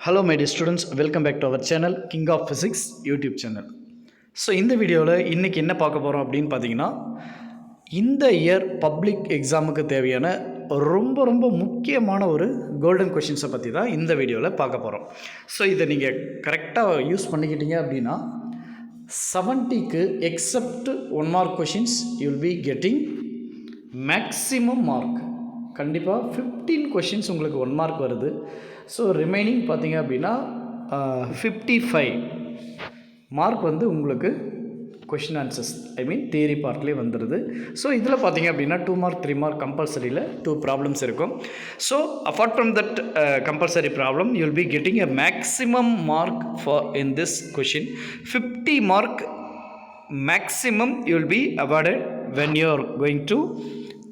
Hello my dear students, welcome back to our channel King of Physics YouTube channel. So இந்த வீடியோவில் இன்றைக்கி என்ன பார்க்க போகிறோம் அப்படின்னு பார்த்தீங்கன்னா, இந்த இயர் பப்ளிக் எக்ஸாமுக்கு தேவையான ரொம்ப முக்கியமான ஒரு கோல்டன் கொஷின்ஸை பற்றி தான் இந்த வீடியோவில் பார்க்க போகிறோம். ஸோ இதை நீங்கள் கரெக்டாக யூஸ் பண்ணிக்கிட்டீங்க அப்படின்னா 70க்கு except 1 mark questions you will be getting maximum mark. கண்டிப்பாக 15 கொஷின்ஸ் உங்களுக்கு 1 மார்க் வருது. ஸோ ரிமைனிங் பார்த்தீங்க அப்படின்னா 55 மார்க் வந்து உங்களுக்கு கொஷின் ஆன்சர்ஸ் தியரி பார்ட்லேயே வந்துடுது. ஸோ இதில் பார்த்தீங்க அப்படின்னா 2 மார்க் 3 மார்க் கம்பல்சரியில் 2 ப்ராப்ளம்ஸ் இருக்கும். So apart from that compulsory problem you will be getting a maximum mark for in this question. 50 mark maximum you will be awarded when you are going to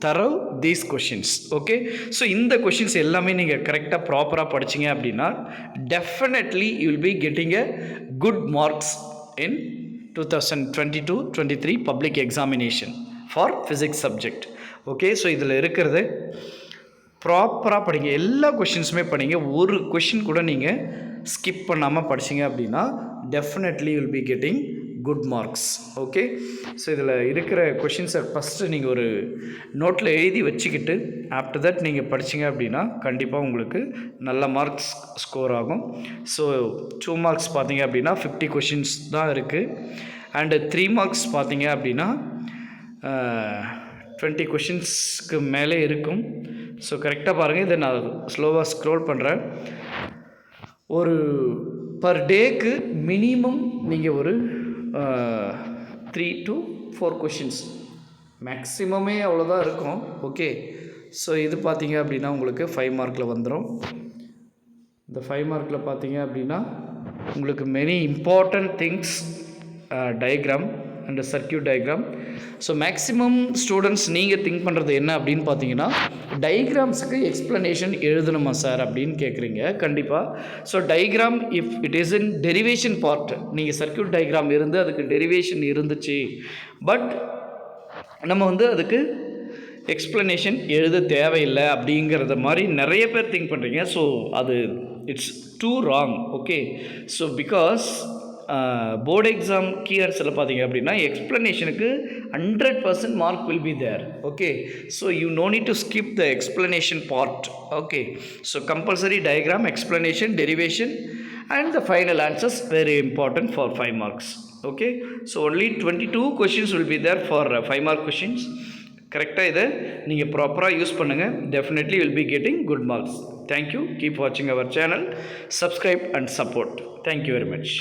throw these questions. Okay, so இந்த கொஷின்ஸ் எல்லாமே நீங்கள் கரெக்டாக ப்ராப்பராக படிச்சிங்க அப்படின்னா definitely you will be getting a good marks in 2022-23 public examination for physics subject. Okay, so இதில் இருக்கிறது ப்ராப்பராக படிங்க, எல்லா கொஷின்ஸுமே படிங்க. ஒரு கொஷின் கூட நீங்கள் ஸ்கிப் பண்ணாமல் படிச்சிங்க அப்படின்னா definitely you will be getting good marks. Okay, so இதில் இருக்கிற கொஷின்ஸை ஃபஸ்ட்டு நீங்கள் ஒரு நோட்டில் எழுதி வச்சுக்கிட்டு ஆஃப்டர் தட் நீங்கள் படிச்சிங்க அப்படின்னா கண்டிப்பாக உங்களுக்கு நல்ல மார்க்ஸ் ஸ்கோர் ஆகும். ஸோ 2 மார்க்ஸ் பார்த்தீங்க அப்படின்னா 50 கொஷின்ஸ் தான் இருக்குது. அண்டு 3 மார்க்ஸ் பார்த்தீங்க அப்படின்னா 20 கொஷின்ஸ்க்கு மேலே இருக்கும். ஸோ கரெக்டாக பாருங்கள், இதை நான் ஸ்லோவாக ஸ்க்ரோல் பண்ணுறேன். ஒரு பர் டேக்கு மினிமம் நீங்கள் ஒரு 3 to 4 கொஷின்ஸ் மேக்ஸிமமே அவ்வளோதான் இருக்கும். ஓகே, ஸோ இது பார்த்தீங்க அப்படின்னா உங்களுக்கு 5 மார்க்கில் வந்துடும். இந்த 5 மார்க்கில் பார்த்தீங்க அப்படின்னா உங்களுக்கு many important things, diagram and circuit diagram. So maximum students நீங்கள் திங்க் பண்ணுறது என்ன அப்படின்னு பார்த்தீங்கன்னா, டயக்ராம்ஸுக்கு எக்ஸ்ப்ளனேஷன் எழுதணுமா சார் அப்படின்னு கேட்குறீங்க. கண்டிப்பாக. So diagram if it is in derivation part, நீங்கள் சர்க்கியூட் டயக்ராம் இருந்து அதுக்கு டெரிவேஷன் இருந்துச்சு, பட் நம்ம வந்து அதுக்கு எக்ஸ்ப்ளனேஷன் எழுத தேவையில்லை அப்படிங்கிறத மாதிரி நிறைய பேர் திங்க் பண்ணுறீங்க. ஸோ அது it's too wrong. Okay, so because board exam key ஆன்சரில் பார்த்தீங்க அப்படின்னா எக்ஸ்ப்ளனேஷனுக்கு 100% mark will be there. Okay, so you no need to skip the explanation part. Okay, so compulsory diagram, explanation, derivation and the final answers very important for 5 marks. Okay, so only 22 questions will be there for 5 mark questions. கரெக்டாக இதை நீங்கள் ப்ராப்பராக use பண்ணுங்கள். Definitely will be getting good marks. Thank you. Keep வாட்சிங் our channel. Subscribe and support. Thank you very much.